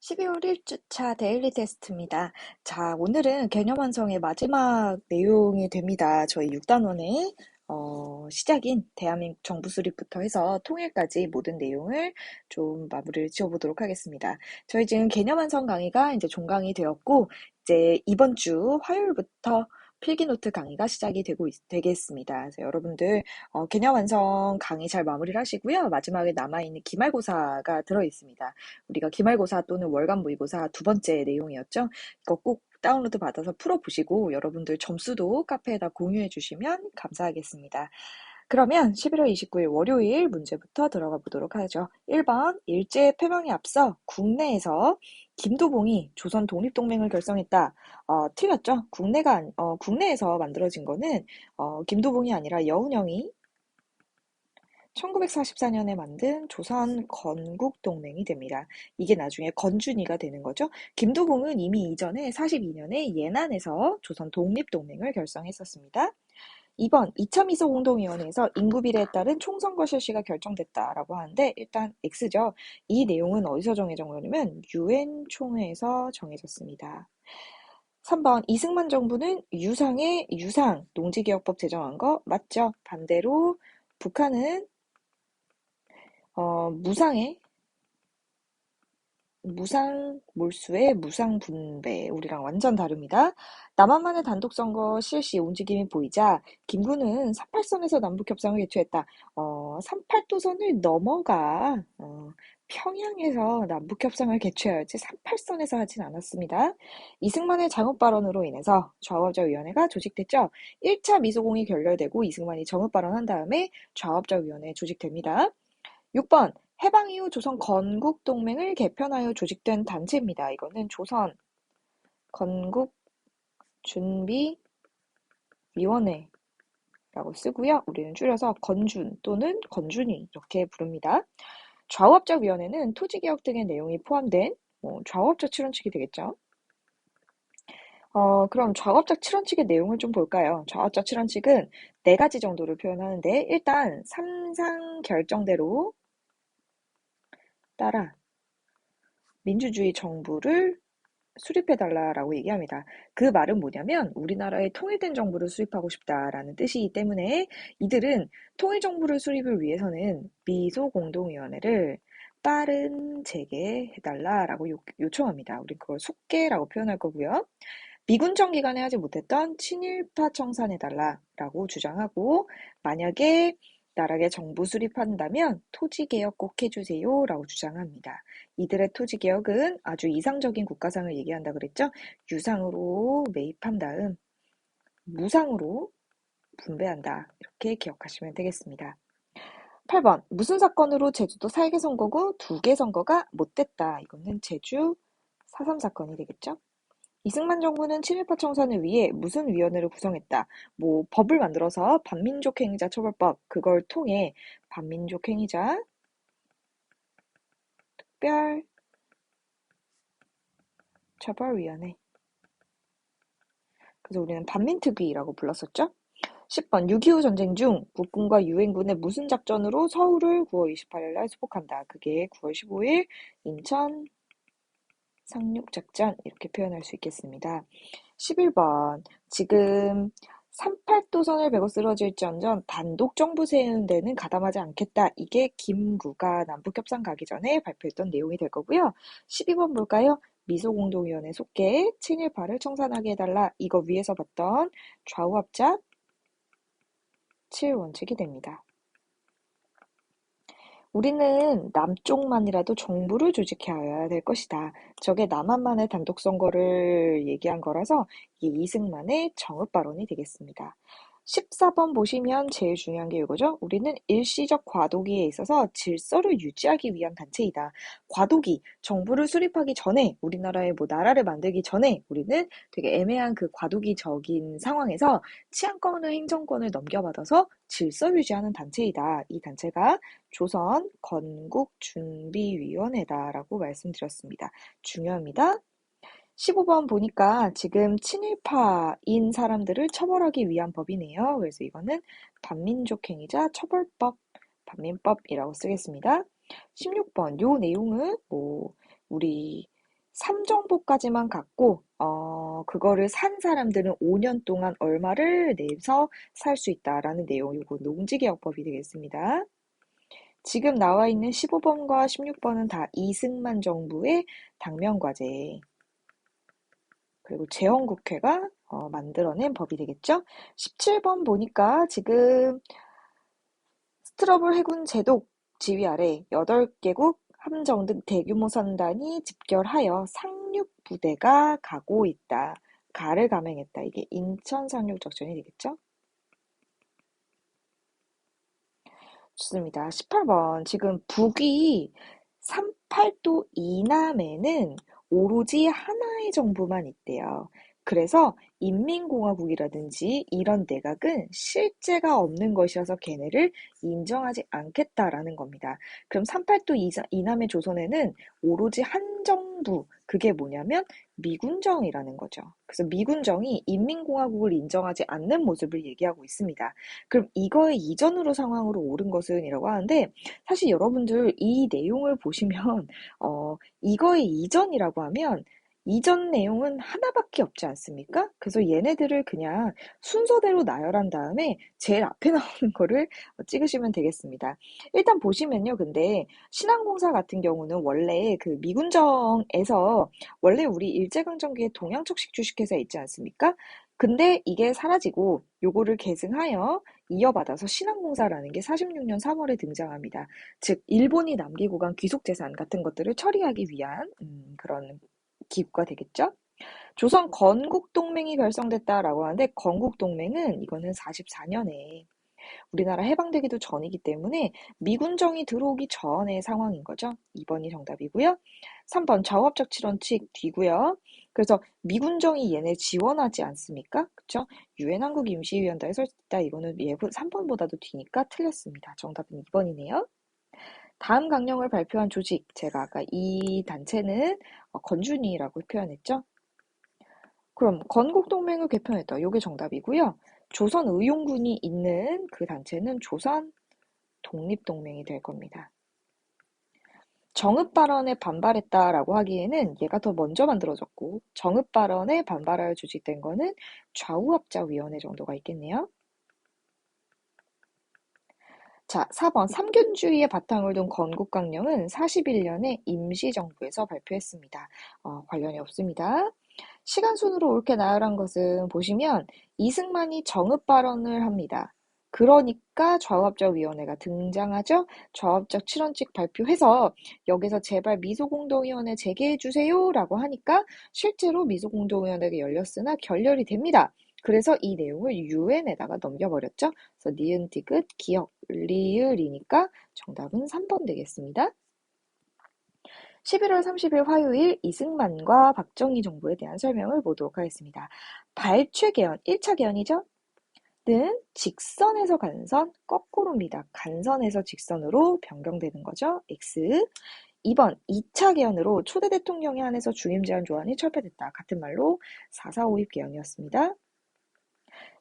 12월 1주차 데일리 테스트입니다. 자, 오늘은 개념 완성의 마지막 내용이 됩니다. 저희 6단원의 시작인 대한민국 정부 수립부터 해서 통일까지 모든 내용을 좀 마무리를 지어보도록 하겠습니다. 저희 지금 개념 완성 강의가 이제 종강이 되었고, 이제 이번 주 화요일부터 필기노트 강의가 시작이 되겠습니다. 그래서 여러분들 개념 완성 강의 잘 마무리를 하시고요. 마지막에 남아있는 기말고사가 들어있습니다. 우리가 기말고사 또는 월간 모의고사 두 번째 내용이었죠. 이거 꼭 다운로드 받아서 풀어보시고 여러분들 점수도 카페에다 공유해 주시면 감사하겠습니다. 그러면 11월 29일 월요일 문제부터 들어가 보도록 하죠. 1번 일제 폐명에 앞서 국내에서 김도봉이 조선 독립동맹을 결성했다. 틀렸죠? 국내에서 만들어진 거는 김도봉이 아니라 여운형이 1944년에 만든 조선 건국동맹이 됩니다. 이게 나중에 건준이가 되는 거죠. 김도봉은 이미 이전에 42년에 예난에서 조선 독립동맹을 결성했었습니다. 2번 2차 미소공동위원회에서 인구비례에 따른 총선거 실시가 결정됐다라고 하는데 일단 X죠. 이 내용은 어디서 정해진 거냐면 유엔 총회에서 정해졌습니다. 3번 이승만 정부는 유상의 유상 농지개혁법 제정한 거 맞죠? 반대로 북한은 무상의 무상 몰수의 무상 분배 우리랑 완전 다릅니다. 남한만의 단독 선거 실시 움직임이 보이자 김구는 38선에서 남북 협상을 개최했다. 38도선을 넘어가 평양에서 남북 협상을 개최하였지 38선에서 하진 않았습니다. 이승만의 장업 발언으로 인해서 좌우업자위원회가 조직됐죠. 1차 미소공이 결렬되고 이승만이 정업 발언한 다음에 좌우업자위원회 조직됩니다. 6번 해방 이후 조선 건국동맹을 개편하여 조직된 단체입니다. 이거는 조선 건국준비위원회라고 쓰고요. 우리는 줄여서 건준 또는 건준위 이렇게 부릅니다. 좌우업자위원회는 토지개혁 등의 내용이 포함된 좌우업자 출원칙이 되겠죠. 그럼 좌우업자 출원칙의 내용을 좀 볼까요? 좌우업자 출원칙은 네 가지 정도를 표현하는데 일단 삼상 결정대로 따라 민주주의 정부를 수립해달라라고 얘기합니다. 그 말은 뭐냐면 우리나라의 통일된 정부를 수립하고 싶다라는 뜻이기 때문에 이들은 통일정부를 수립을 위해서는 미소공동위원회를 빠른 재개해달라라고 요청합니다. 우린 그걸 속개라고 표현할 거고요. 미군정 기간에 하지 못했던 친일파 청산해달라라고 주장하고 만약에 나라의 정부 수립한다면 토지개혁 꼭 해주세요라고 주장합니다. 이들의 토지개혁은 아주 이상적인 국가상을 얘기한다 그랬죠? 유상으로 매입한 다음 무상으로 분배한다. 이렇게 기억하시면 되겠습니다. 8번 무슨 사건으로 제주도 4개 선거구 2개 선거가 못됐다. 이거는 제주 4.3 사건이 되겠죠? 이승만 정부는 친일파 청산을 위해 무슨 위원회를 구성했다. 법을 만들어서 반민족 행위자 처벌법 그걸 통해 반민족 행위자 특별 처벌위원회. 그래서 우리는 반민특위라고 불렀었죠. 10번 6.25 전쟁 중 국군과 유엔군의 무슨 작전으로 서울을 9월 28일 날 수복한다. 그게 9월 15일 인천 상륙작전 이렇게 표현할 수 있겠습니다. 11번 지금 38도선을 베고 쓰러질지언정 단독 정부 세우는 데는 가담하지 않겠다. 이게 김구가 남북협상 가기 전에 발표했던 내용이 될 거고요. 12번 볼까요? 미소공동위원회 속해 친일파를 청산하게 해달라. 이거 위에서 봤던 좌우합작 7원칙이 됩니다. 우리는 남쪽만이라도 정부를 조직해야 될 것이다. 저게 남한만의 단독 선거를 얘기한 거라서 이게 이승만의 정읍 발언이 되겠습니다. 14번 보시면 제일 중요한 게 이거죠. 우리는 일시적 과도기에 있어서 질서를 유지하기 위한 단체이다. 과도기, 정부를 수립하기 전에 우리나라의 나라를 만들기 전에 우리는 되게 애매한 그 과도기적인 상황에서 치안권을 행정권을 넘겨받아서 질서 유지하는 단체이다. 이 단체가 조선 건국준비위원회다라고 말씀드렸습니다. 중요합니다. 15번 보니까 지금 친일파인 사람들을 처벌하기 위한 법이네요. 그래서 이거는 반민족 행위자 처벌법, 반민법이라고 쓰겠습니다. 16번 요 내용은 우리 3정보까지만 갖고 그거를 산 사람들은 5년 동안 얼마를 내서 살 수 있다라는 내용, 요거 농지개혁법이 되겠습니다. 지금 나와 있는 15번과 16번은 다 이승만 정부의 당면과제, 그리고 재헌국회가 만들어낸 법이 되겠죠. 17번 보니까 지금 스트러블 해군 제독 지휘 아래 8개국 함정 등 대규모 선단이 집결하여 상륙부대가 가고 있다. 가를 감행했다. 이게 인천 상륙작전이 되겠죠? 좋습니다. 18번. 지금 북위 38도 이남에는 오로지 하나의 정부만 있대요. 그래서 인민공화국이라든지 이런 내각은 실제가 없는 것이어서 걔네를 인정하지 않겠다라는 겁니다. 그럼 38도 이남의 조선에는 오로지 한 정부, 그게 뭐냐면 미군정이라는 거죠. 그래서 미군정이 인민공화국을 인정하지 않는 모습을 얘기하고 있습니다. 그럼 이거의 이전으로 상황으로 옳은 것은 이라고 하는데, 사실 여러분들 이 내용을 보시면 이거의 이전이라고 하면 이전 내용은 하나밖에 없지 않습니까? 그래서 얘네들을 그냥 순서대로 나열한 다음에 제일 앞에 나오는 거를 찍으시면 되겠습니다. 일단 보시면요. 근데 신항공사 같은 경우는 원래 그 미군정에서 원래 우리 일제강점기에 동양척식 주식회사 있지 않습니까? 근데 이게 사라지고 요거를 계승하여 이어받아서 신항공사라는 게 46년 3월에 등장합니다. 즉 일본이 남기고 간 귀속재산 같은 것들을 처리하기 위한 그런 기구가 되겠죠. 조선 건국동맹이 결성됐다라고 하는데, 건국동맹은 이거는 44년에 우리나라 해방되기도 전이기 때문에 미군정이 들어오기 전의 상황인 거죠. 2번이 정답이고요. 3번 좌우합작 실현칙 뒤고요. 그래서 미군정이 얘네 지원하지 않습니까? 그쵸? 유엔 한국 임시위원단에 설치됐다. 이거는 예부 3번보다도 뒤니까 틀렸습니다. 정답은 2번이네요. 다음 강령을 발표한 조직, 제가 아까 이 단체는 건준이라고 표현했죠. 그럼 건국동맹을 개편했다. 요게 정답이고요. 조선의용군이 있는 그 단체는 조선 독립동맹이 될 겁니다. 정읍 발언에 반발했다라고 하기에는 얘가 더 먼저 만들어졌고, 정읍 발언에 반발하여 조직된 거는 좌우합작위원회 정도가 있겠네요. 자, 4번 삼균주의의 바탕을 둔 건국강령은 41년에 임시정부에서 발표했습니다. 관련이 없습니다. 시간순으로 옳게 나열한 것은 보시면 이승만이 정읍 발언을 합니다. 그러니까 좌우합작위원회가 등장하죠. 좌우합작 7원칙 발표해서 여기서 제발 미소공동위원회 재개해주세요 라고 하니까 실제로 미소공동위원회가 열렸으나 결렬이 됩니다. 그래서 이 내용을 유엔에다가 넘겨버렸죠. 그래서 니은 디귿 기역 리을이니까 정답은 3번 되겠습니다. 11월 30일 화요일 이승만과 박정희 정부에 대한 설명을 보도록 하겠습니다. 발췌 개헌, 1차 개헌이죠? 는 직선에서 간선, 거꾸로입니다. 간선에서 직선으로 변경되는 거죠. X. 2번 2차 개헌으로 초대 대통령에 한해서 중임 제한 조항이 철폐됐다. 같은 말로 4.4.5.입 개헌이었습니다.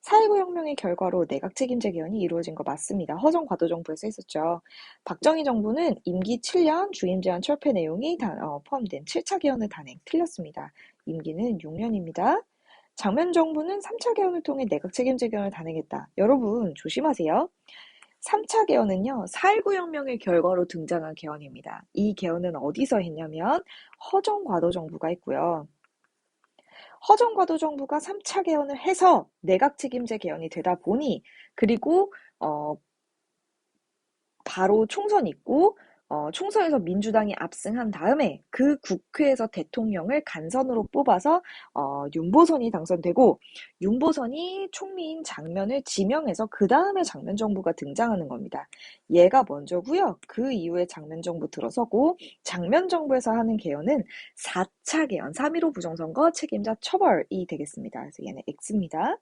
4.19 혁명의 결과로 내각 책임제 개헌이 이루어진 거 맞습니다. 허정 과도 정부에서 했었죠. 박정희 정부는 임기 7년 중임 제한 철폐 내용이 포함된 7차 개헌을 단행. 틀렸습니다. 임기는 6년입니다. 장면 정부는 3차 개헌을 통해 내각 책임제 개헌을 단행했다. 여러분 조심하세요. 3차 개헌은요, 4.19 혁명의 결과로 등장한 개헌입니다. 이 개헌은 어디서 했냐면 허정 과도 정부가 했고요. 허정 과도 정부가 3차 개헌을 해서 내각 책임제 개헌이 되다 보니, 그리고 바로 총선이 있고 총선에서 민주당이 압승한 다음에 그 국회에서 대통령을 간선으로 뽑아서 윤보선이 당선되고, 윤보선이 총리인 장면을 지명해서 그 다음에 장면 정부가 등장하는 겁니다. 얘가 먼저고요. 그 이후에 장면 정부 들어서고, 장면 정부에서 하는 개헌은 4차 개헌, 3.15 부정선거 책임자 처벌이 되겠습니다. 그래서 얘는 X입니다.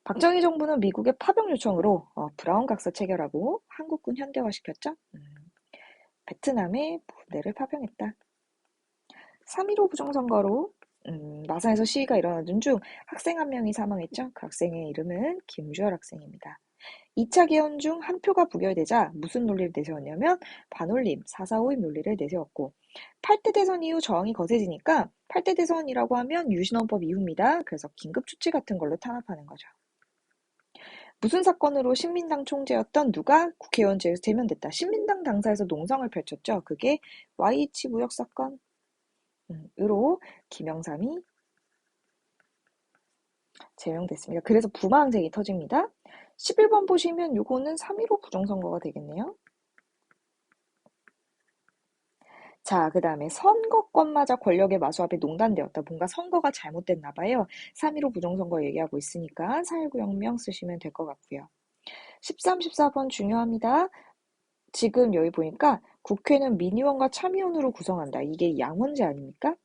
박정희 정부는 미국의 파병 요청으로 브라운 각서 체결하고 한국군 현대화시켰죠. 베트남에 부대를 파병했다. 3.15 부정선거로 마산에서 시위가 일어나던 중 학생 한 명이 사망했죠. 그 학생의 이름은 김주열 학생입니다. 2차 개헌 중 한 표가 부결되자 무슨 논리를 내세웠냐면 반올림, 4.4.5임 논리를 내세웠고 8대 대선 이후 저항이 거세지니까 8대 대선이라고 하면 유신헌법 이후입니다. 그래서 긴급조치 같은 걸로 탄압하는 거죠. 무슨 사건으로 신민당 총재였던 누가 국회의원직에서 제면됐다. 신민당 당사에서 농성을 펼쳤죠. 그게 YH 무역 사건으로 김영삼이 제명됐습니다. 그래서 부마항쟁이 터집니다. 11번 보시면 요거는 3.15 부정선거가 되겠네요. 자, 그 다음에 선거권마저 권력의 마수앞에 농단되었다. 뭔가 선거가 잘못됐나 봐요. 3.15 부정선거 얘기하고 있으니까 4.19 혁명 쓰시면 될 것 같고요. 13, 14번 중요합니다. 지금 여기 보니까 국회는 민의원과 참의원으로 구성한다. 이게 양원제 아닙니까?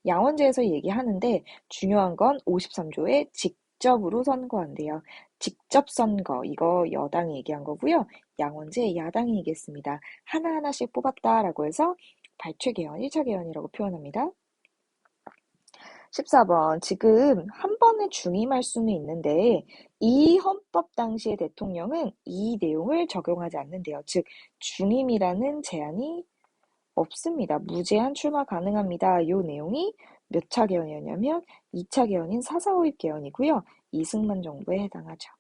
양원제에서 얘기하는데 중요한 건 53조에 직접으로 선거한대요. 직접 선거, 이거 여당이 얘기한 거고요. 양원제 야당이 얘기했습니다. 하나하나씩 뽑았다라고 해서 발췌 개헌, 1차 개헌이라고 표현합니다. 14번, 지금 한 번에 중임할 수는 있는데 이 헌법 당시의 대통령은 이 내용을 적용하지 않는데요. 즉, 중임이라는 제한이 없습니다. 무제한 출마 가능합니다. 이 내용이 몇 차 개헌이었냐면 2차 개헌인 4.4.5입 개헌이고요. 이승만 정부에 해당하죠.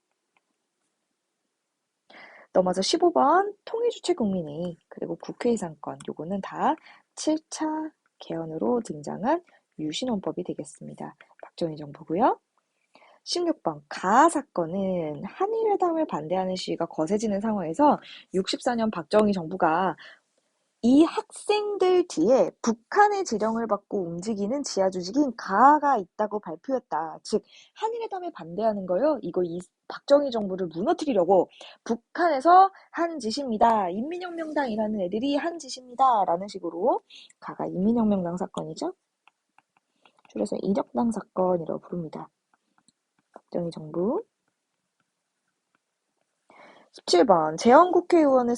넘어서 15번 통일주체 국민회의 그리고 국회 상권 요거는 다 7차 개헌으로 등장한 유신헌법이 되겠습니다. 박정희 정부고요. 16번 가하 사건은 한일회담을 반대하는 시위가 거세지는 상황에서 64년 박정희 정부가 이 학생들 뒤에 북한의 지령을 받고 움직이는 지하조직인 가하가 있다고 발표했다. 즉 한일회담에 반대하는 거요. 이거 이 박정희 정부를 무너뜨리려고 북한에서 한 짓입니다. 인민혁명당이라는 애들이 한 짓입니다. 라는 식으로 가가 인민혁명당 사건이죠. 줄여서 인혁당 사건이라고 부릅니다. 박정희 정부. 17번 재헌국회의원에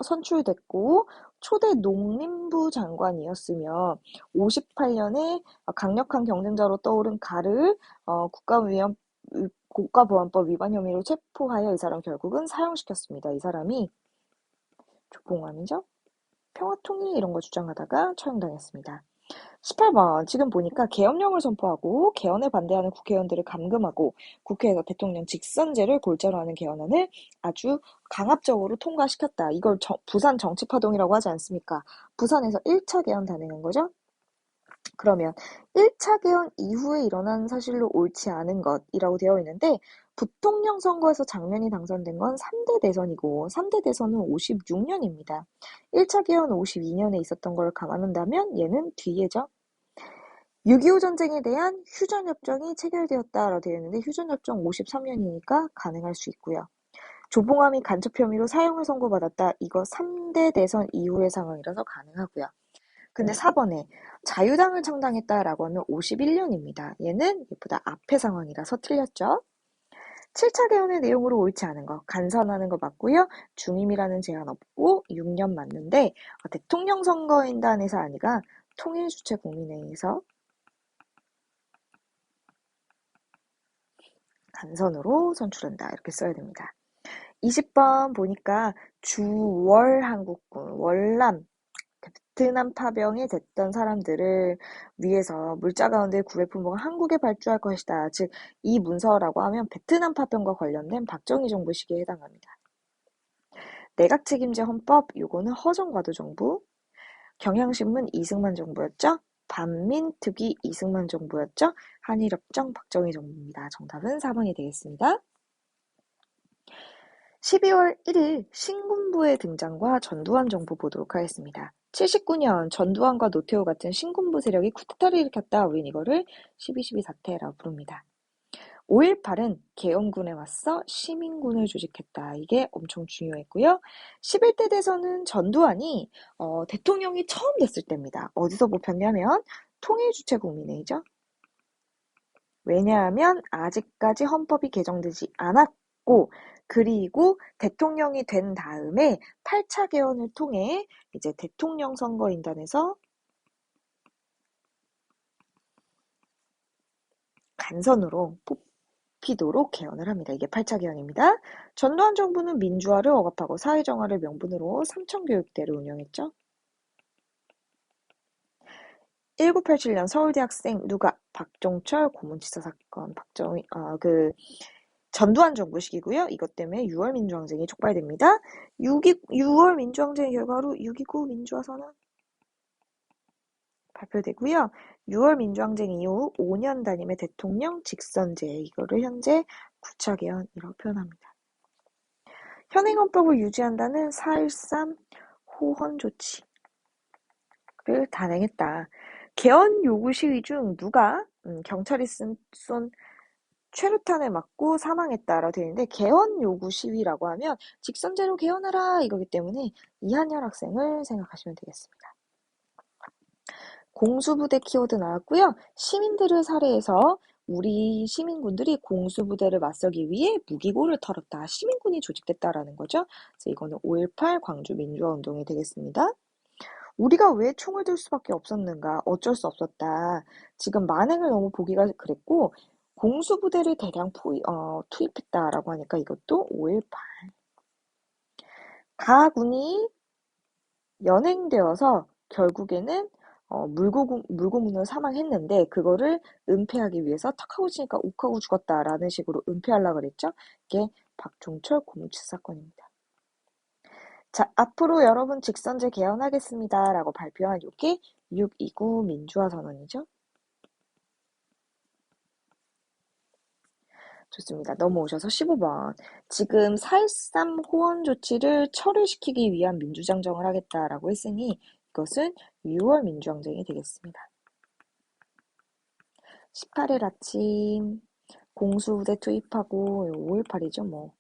선출됐고 초대 농림부 장관이었으며 58년에 강력한 경쟁자로 떠오른 가를 국가보안법 위반 혐의로 체포하여 이 사람 결국은 사형시켰습니다. 이 사람이 조봉암이죠? 평화통일 이런 거 주장하다가 처형당했습니다. 18번 지금 보니까 계엄령을 선포하고 개헌에 반대하는 국회의원들을 감금하고 국회에서 대통령 직선제를 골자로 하는 개헌안을 아주 강압적으로 통과시켰다. 이걸 부산 정치파동이라고 하지 않습니까? 부산에서 1차 개헌 단행한 거죠. 그러면 1차 개헌 이후에 일어난 사실로 옳지 않은 것이라고 되어 있는데 부통령 선거에서 장면이 당선된 건 3대 대선이고 3대 대선은 56년입니다. 1차 개헌 52년에 있었던 걸 감안한다면 얘는 뒤에죠. 6.25 전쟁에 대한 휴전협정이 체결되었다라고 되어 있는데 휴전협정 53년이니까 가능할 수 있고요. 조봉암이 간첩 혐의로 사형을 선고받았다. 이거 3대 대선 이후의 상황이라서 가능하고요. 근데 4번에 자유당을 창당했다라고 하면 51년입니다. 얘는 얘보다 앞의 상황이라서 틀렸죠. 7차 개헌의 내용으로 옳지 않은 거 간선하는 거 맞고요. 중임이라는 제한 없고 6년 맞는데 대통령 선거인단에서 아니가 통일주체 국민회의에서 간선으로 선출한다. 이렇게 써야 됩니다. 20번 보니까 주월 한국군, 월남, 베트남 파병에 됐던 사람들을 위해서 물자 가운데 구애 품목을 한국에 발주할 것이다. 즉, 이 문서라고 하면 베트남 파병과 관련된 박정희 정부 시기에 해당합니다. 내각 책임제 헌법, 요거는 허정과도 정부. 경향신문 이승만 정부였죠. 반민특위 이승만 정부였죠. 한일협정 박정희 정부입니다. 정답은 4번이 되겠습니다. 12월 1일 신군부의 등장과 전두환 정부 보도록 하겠습니다. 79년 전두환과 노태우 같은 신군부 세력이 쿠데타를 일으켰다. 우린 이거를 12.12 사태라고 부릅니다. 5.18은 계엄군에 맞서 시민군을 조직했다. 이게 엄청 중요했고요. 11대 대선은 전두환이 대통령이 처음 됐을 때입니다. 어디서 뽑혔냐면 통일주체 국민회의죠. 왜냐하면 아직까지 헌법이 개정되지 않았고 그리고 대통령이 된 다음에 8차 개헌을 통해 이제 대통령 선거인단에서 간선으로 입히도록 개헌을 합니다. 이게 8차 개헌입니다. 전두환 정부는 민주화를 억압하고 사회정화를 명분으로 삼천교육대를 운영했죠. 1987년 서울대 학생 누가 박종철 고문치사 사건 전두환 정부 시기고요. 이것 때문에 6월 민주항쟁이 촉발됩니다. 6월 민주항쟁의 결과로 6.29 민주화선언 발표되고요. 6월 민주항쟁 이후 5년 단임의 대통령 직선제, 이거를 현재 9차 개헌이라고 표현합니다. 현행헌법을 유지한다는 4.13 호헌 조치를 단행했다. 개헌 요구 시위 중 누가 경찰이 쏜 최루탄을 맞고 사망했다라고 되어 있는데, 개헌 요구 시위라고 하면 직선제로 개헌하라 이거기 때문에 이한열 학생을 생각하시면 되겠습니다. 공수부대 키워드 나왔고요. 시민들을 살해해서 우리 시민군들이 공수부대를 맞서기 위해 무기고를 털었다. 시민군이 조직됐다라는 거죠. 그래서 이거는 5.18 광주 민주화운동이 되겠습니다. 우리가 왜 총을 들 수밖에 없었는가? 어쩔 수 없었다. 지금 만행을 너무 보기가 그랬고 공수부대를 대량 투입했다라고 하니까 이것도 5.18. 가군이 연행되어서 결국에는 물고문으로 사망했는데, 그거를 은폐하기 위해서 탁 하고 치니까 욱하고 죽었다라는 식으로 은폐하려고 그랬죠. 이게 박종철 고문치사 사건입니다. 자, 앞으로 여러분 직선제 개헌하겠습니다 라고 발표한 이게 6.29 민주화 선언이죠. 좋습니다. 넘어오셔서 15번. 지금 4.13 호헌 조치를 철회시키기 위한 민주장정을 하겠다라고 했으니 이것은 6월 민주항쟁이 되겠습니다. 18일 아침 공수부대 투입하고 5.18이죠 뭐.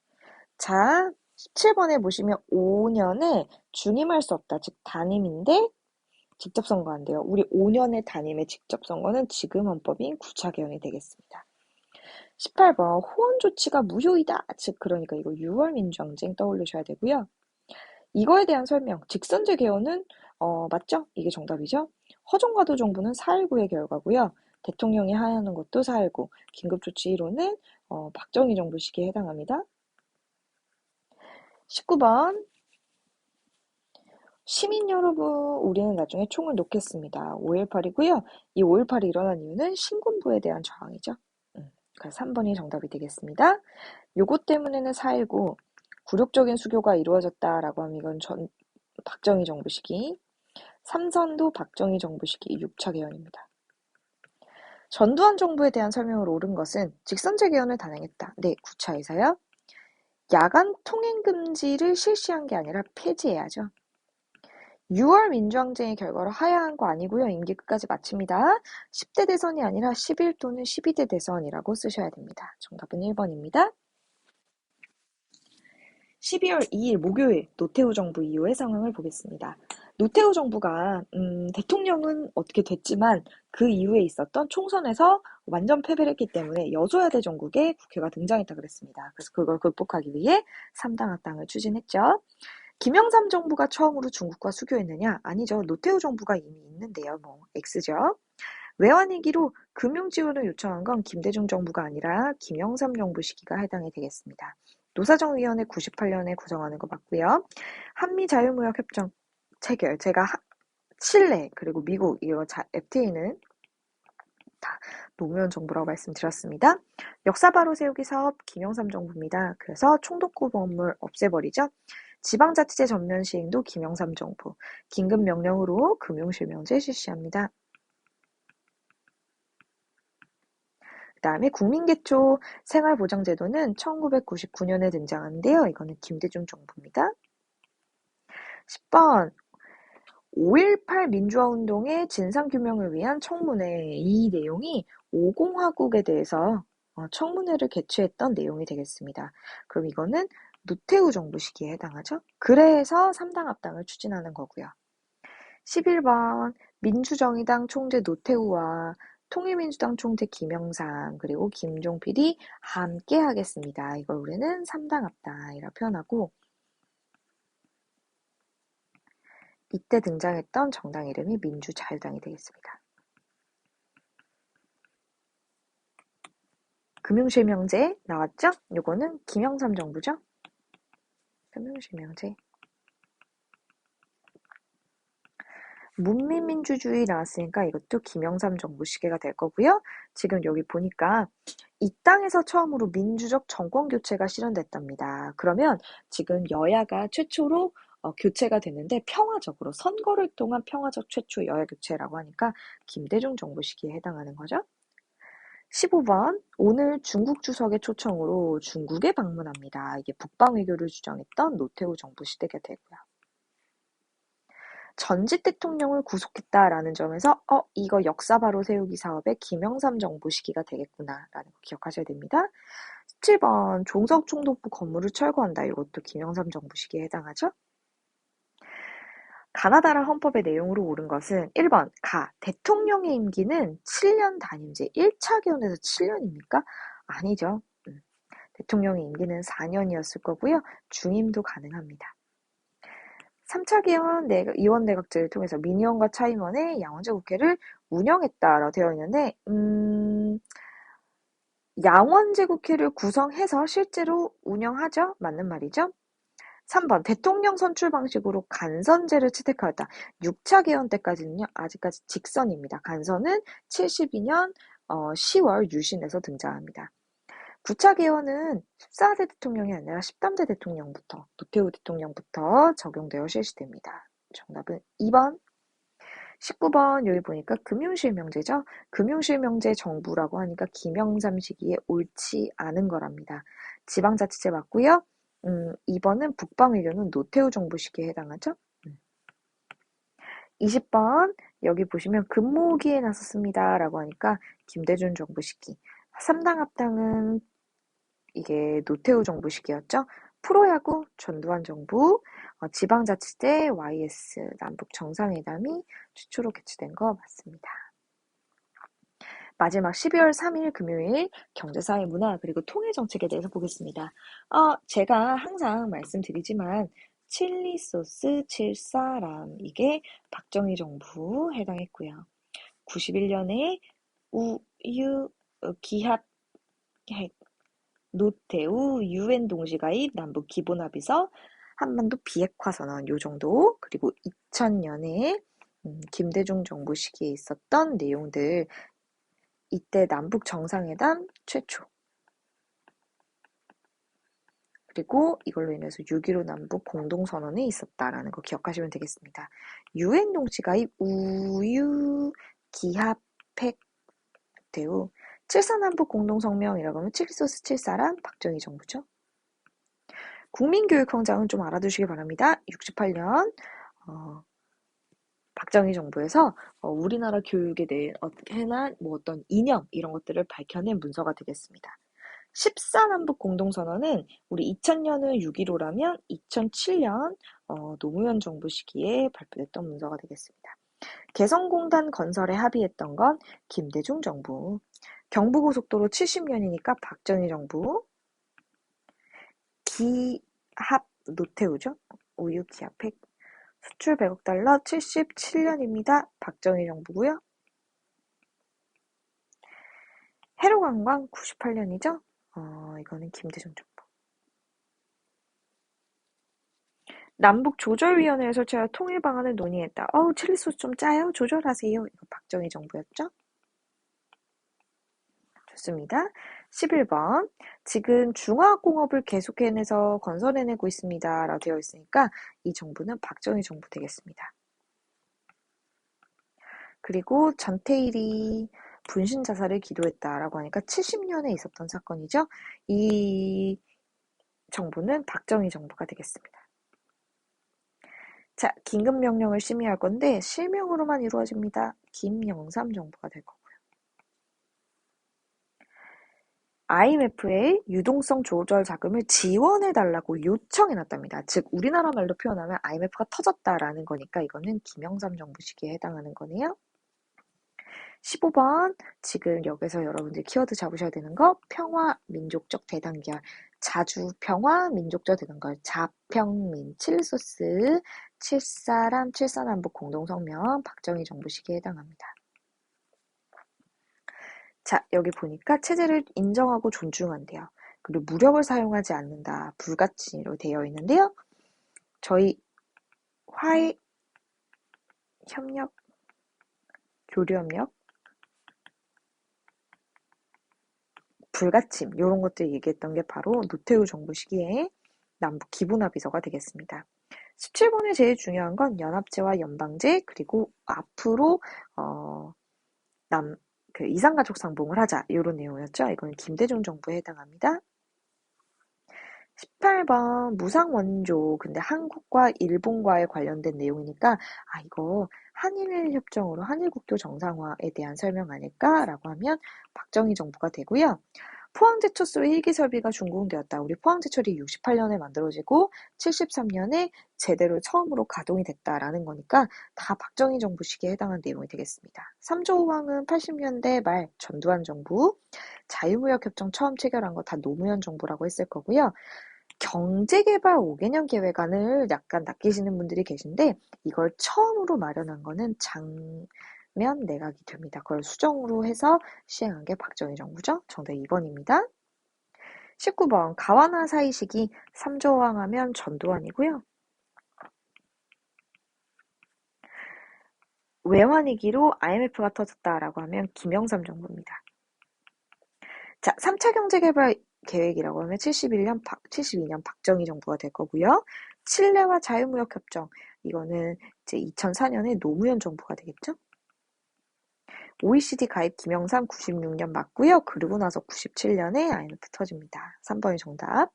자, 17번에 보시면 5년에 중임할 수 없다. 즉 단임인데 직접 선거한대요. 우리 5년의 단임의 직접 선거는 지금 헌법인 9차 개헌이 되겠습니다. 18번 호헌 조치가 무효이다. 즉 그러니까 이거 6월 민주항쟁 떠올리셔야 되고요. 이거에 대한 설명. 직선제 개헌은 맞죠? 이게 정답이죠? 허종과도 정부는 4.19의 결과고요. 대통령이 하야하는 것도 4.19. 긴급조치 1호는 박정희 정부 시기에 해당합니다. 19번 시민 여러분, 우리는 나중에 총을 놓겠습니다. 5.18이고요. 이 5.18이 일어난 이유는 신군부에 대한 저항이죠. 그래서 3번이 정답이 되겠습니다. 요것 때문에는 4.19 굴욕적인 수교가 이루어졌다라고 하면 이건 박정희 정부 시기. 3선도 박정희 정부 시기 6차 개헌입니다. 전두환 정부에 대한 설명으로 옳은 것은 직선제 개헌을 단행했다. 네, 9차에서요. 야간 통행 금지를 실시한 게 아니라 폐지해야죠. 6월 민주항쟁의 결과로 하야한 거 아니고요. 임기 끝까지 마칩니다. 10대 대선이 아니라 11 또는 12대 대선이라고 쓰셔야 됩니다. 정답은 1번입니다. 12월 2일 목요일 노태우 정부 이후의 상황을 보겠습니다. 노태우 정부가 대통령은 어떻게 됐지만 그 이후에 있었던 총선에서 완전 패배를 했기 때문에 여소야대 정국에 국회가 등장했다 그랬습니다. 그래서 그걸 극복하기 위해 3당 합당을 추진했죠. 김영삼 정부가 처음으로 중국과 수교했느냐? 아니죠. 노태우 정부가 이미 있는데요. X죠. 외환위기로 금융지원을 요청한 건 김대중 정부가 아니라 김영삼 정부 시기가 해당이 되겠습니다. 노사정위원회 98년에 구성하는 거 맞고요. 한미자유무역협정 체결, 제가 칠레 그리고 미국 이거 FTA는 다 노무현 정부라고 말씀드렸습니다. 역사 바로 세우기 사업 김영삼 정부입니다. 그래서 총독부 법을 없애버리죠. 지방자치제 전면 시행도 김영삼 정부. 긴급명령으로 금융실명제 실시합니다. 그 다음에 국민개초 생활보장제도는 1999년에 등장하는데요. 이거는 김대중 정부입니다. 10번 5.18 민주화운동의 진상규명을 위한 청문회. 이 내용이 5공화국에 대해서 청문회를 개최했던 내용이 되겠습니다. 그럼 이거는 노태우 정부 시기에 해당하죠. 그래서 3당 합당을 추진하는 거고요. 11번 민주정의당 총재 노태우와 통일민주당 총재 김영삼 그리고 김종필이 함께 하겠습니다. 이걸 우리는 3당 합당이라 표현하고, 이때 등장했던 정당 이름이 민주자유당이 되겠습니다. 금융실명제 나왔죠? 요거는 김영삼 정부죠? 금융실명제. 문민민주주의 나왔으니까 이것도 김영삼 정부 시기가 될 거고요. 지금 여기 보니까 이 땅에서 처음으로 민주적 정권 교체가 실현됐답니다. 그러면 지금 여야가 최초로 교체가 됐는데 평화적으로 선거를 통한 평화적 최초 여야 교체라고 하니까 김대중 정부 시기에 해당하는 거죠. 15번 오늘 중국 주석의 초청으로 중국에 방문합니다. 이게 북방 외교를 주장했던 노태우 정부 시대가 되고요. 전직 대통령을 구속했다라는 점에서 이거 역사 바로 세우기 사업의 김영삼 정부 시기가 되겠구나라는 거 기억하셔야 됩니다. 17번 종석총독부 건물을 철거한다. 이것도 김영삼 정부 시기에 해당하죠. 가나다라 헌법의 내용으로 옳은 것은 1번 대통령의 임기는 7년 단임제 1차 개헌에서 7년입니까? 아니죠. 대통령의 임기는 4년이었을 거고요. 중임도 가능합니다. 3차 개헌 의원내각제를 통해서 민의원과 차임원의 양원제 국회를 운영했다라고 되어 있는데 양원제 국회를 구성해서 실제로 운영하죠? 맞는 말이죠? 3번 대통령 선출 방식으로 간선제를 채택하였다. 6차 개헌 때까지는요. 아직까지 직선입니다. 간선은 72년 10월 유신에서 등장합니다. 9차 개헌은 14대 대통령이 아니라 13대 대통령부터 노태우 대통령부터 적용되어 실시됩니다. 정답은 2번. 19번 여기 보니까 금융실명제죠. 금융실명제 정부라고 하니까 김영삼 시기에 옳지 않은 거랍니다. 지방자치제 맞고요. 2번은 북방외교는 노태우 정부 시기에 해당하죠. 20번 여기 보시면 근무기에 나섰습니다 라고 하니까 김대중 정부 시기. 3당 합당은 이게 노태우 정부 시기였죠. 프로야구 전두환 정부, 지방자치제 YS 남북 정상회담이 최초로 개최된 거 맞습니다. 마지막 12월 3일 금요일 경제사회 문화 그리고 통일 정책에 대해서 보겠습니다. 제가 항상 말씀드리지만 칠리 소스 7사람 이게 박정희 정부 해당했고요. 91년에 우유 기합 노태우 UN 동지가입 남북 기본합의서 한반도 비핵화 선언 요 정도 그리고 2000년에 김대중 정부 시기에 있었던 내용들 이때 남북 정상회담 최초 그리고 이걸로 인해서 6.15 남북 공동선언이 있었다라는 거 기억하시면 되겠습니다. UN 동지가입 우유 기합핵 노태우 7.4남북 공동성명이라고 하면 칠리소스 7사람 박정희 정부죠. 국민교육헌장은 좀 알아두시기 바랍니다. 68년 박정희 정부에서 우리나라 교육에 대해 해난 어떤 이념 이런 것들을 밝혀낸 문서가 되겠습니다. 14남북 공동선언은 우리 2000년은 6.15라면 2007년 노무현 정부 시기에 발표됐던 문서가 되겠습니다. 개성공단 건설에 합의했던 건 김대중 정부. 경부고속도로 70년이니까 박정희 정부. 기합 노태우죠. 우유 기합핵. 수출 100억 달러 77년입니다. 박정희 정부고요. 해로관광 98년이죠. 이거는 김대중 정부. 남북조절위원회를 설치하여 통일 방안을 논의했다. 칠리소스 좀 짜요? 조절하세요. 이거 박정희 정부였죠. 좋습니다. 11번. 지금 중화공업을 계속해내서 건설해내고 있습니다. 라고 되어 있으니까 이 정부는 박정희 정부 되겠습니다. 그리고 전태일이 분신 자살을 기도했다라고 하니까 70년에 있었던 사건이죠. 이 정부는 박정희 정부가 되겠습니다. 자, 긴급명령을 심의할 건데 실명으로만 이루어집니다. 김영삼 정부가 될 거고요. IMF의 유동성 조절 자금을 지원해달라고 요청해놨답니다. 즉 우리나라 말로 표현하면 IMF가 터졌다라는 거니까 이거는 김영삼 정부 시기에 해당하는 거네요. 15번 지금 여기서 여러분들 키워드 잡으셔야 되는 거 평화 민족적 대단결 자주 평화 민족적 대단결 자평민 칠리소스 7사람 7사남북 공동성명 박정희 정부 시기에 해당합니다. 자, 여기 보니까 체제를 인정하고 존중한대요. 그리고 무력을 사용하지 않는다. 불가침으로 되어 있는데요. 저희 화해, 협력, 교류협력, 불가침 이런 것들 얘기했던 게 바로 노태우 정부 시기에 남북 기본합의서가 되겠습니다. 17번에 제일 중요한 건 연합제와 연방제 그리고 앞으로 남 이산가족 상봉을 하자 이런 내용이었죠. 이건 김대중 정부에 해당합니다. 18번 무상원조. 근데 한국과 일본과의 관련된 내용이니까 이거 한일 협정으로 한일 국교 정상화에 대한 설명 아닐까라고 하면 박정희 정부가 되고요. 포항제철소 1기 설비가 준공되었다. 우리 포항제철이 68년에 만들어지고 73년에 제대로 처음으로 가동이 됐다라는 거니까 다 박정희 정부 시기에 해당한 내용이 되겠습니다. 3조 5항은 80년대 말 전두환 정부, 자유무역협정 처음 체결한 거 다 노무현 정부라고 했을 거고요. 경제개발 5개년 계획안을 약간 낚이시는 분들이 계신데 이걸 처음으로 마련한 거는 장면 내각이 됩니다. 그걸 수정으로 해서 시행한 게 박정희 정부죠. 정답 2번입니다. 19번 가와나 사이 시기 3조 호황하면 전두환이고요. 외환위기로 IMF가 터졌다라고 하면 김영삼 정부입니다. 자, 3차 경제개발 계획이라고 하면 72년 박정희 정부가 될 거고요. 칠레와 자유무역협정, 이거는 이제 2004년에 노무현 정부가 되겠죠. OECD 가입 김영삼 96년 맞고요. 그러고 나서 97년에 IMF 터집니다. 3번이 정답.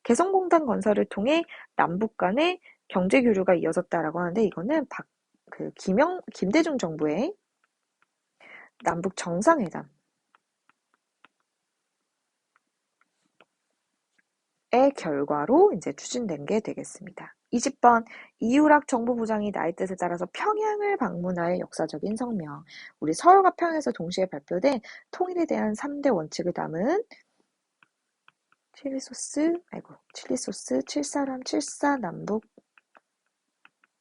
개성공단 건설을 통해 남북 간의 경제 교류가 이어졌다라고 하는데 이거는 김대중 정부의 남북 정상회담 의 결과로 이제 추진된 게 되겠습니다. 20번 이유락 정보부장이 나의 뜻에 따라서 평양을 방문할 역사적인 성명. 우리 서울과 평양에서 동시에 발표된 통일에 대한 3대 원칙을 담은 칠리소스, 칠사람, 칠사 남북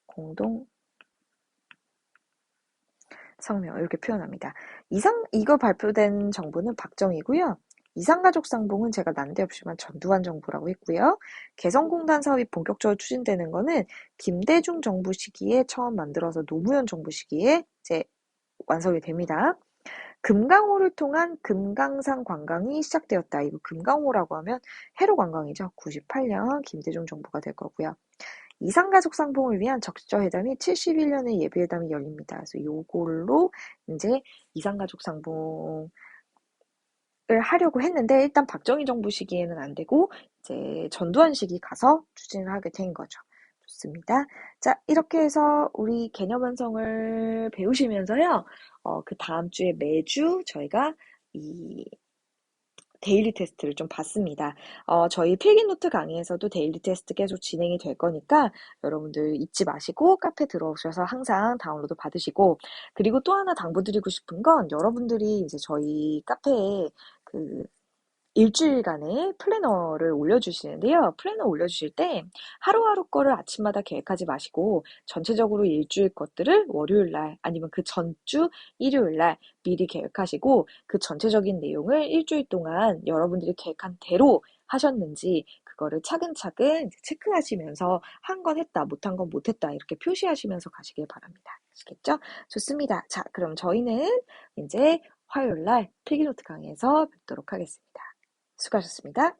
공동 성명 이렇게 표현합니다. 이거 발표된 정부는 박정희고요. 이산가족 상봉은 제가 난데없이만 전두환 정부라고 했고요. 개성공단 사업이 본격적으로 추진되는 거는 김대중 정부 시기에 처음 만들어서 노무현 정부 시기에 이제 완성이 됩니다. 금강호를 통한 금강산 관광이 시작되었다. 이거 금강호라고 하면 해로 관광이죠. 98년 김대중 정부가 될 거고요. 이산가족 상봉을 위한 적시회담이 71년에 예비회담이 열립니다. 그래서 요걸로 이제 이산가족 상봉을 하려고 했는데 일단 박정희 정부 시기에는 안 되고 이제 전두환 시기 가서 추진을 하게 된 거죠. 좋습니다. 자, 이렇게 해서 우리 개념 완성을 배우시면서요. 그 다음 주에 매주 저희가 이 데일리 테스트를 좀 받습니다. 저희 필기노트 강의에서도 데일리 테스트 계속 진행이 될 거니까 여러분들 잊지 마시고 카페 들어오셔서 항상 다운로드 받으시고 그리고 또 하나 당부드리고 싶은 건 여러분들이 이제 저희 카페에 일주일간의 플래너를 올려주시는데요. 플래너 올려주실 때 하루하루 거를 아침마다 계획하지 마시고 전체적으로 일주일 것들을 월요일날 아니면 그 전주 일요일날 미리 계획하시고 그 전체적인 내용을 일주일 동안 여러분들이 계획한 대로 하셨는지 그거를 차근차근 체크하시면서 한 건 했다, 못한 건 못했다 이렇게 표시하시면서 가시길 바랍니다. 아시겠죠? 좋습니다. 자, 그럼 저희는 이제 화요일날 필기노트 강의에서 뵙도록 하겠습니다. 수고하셨습니다.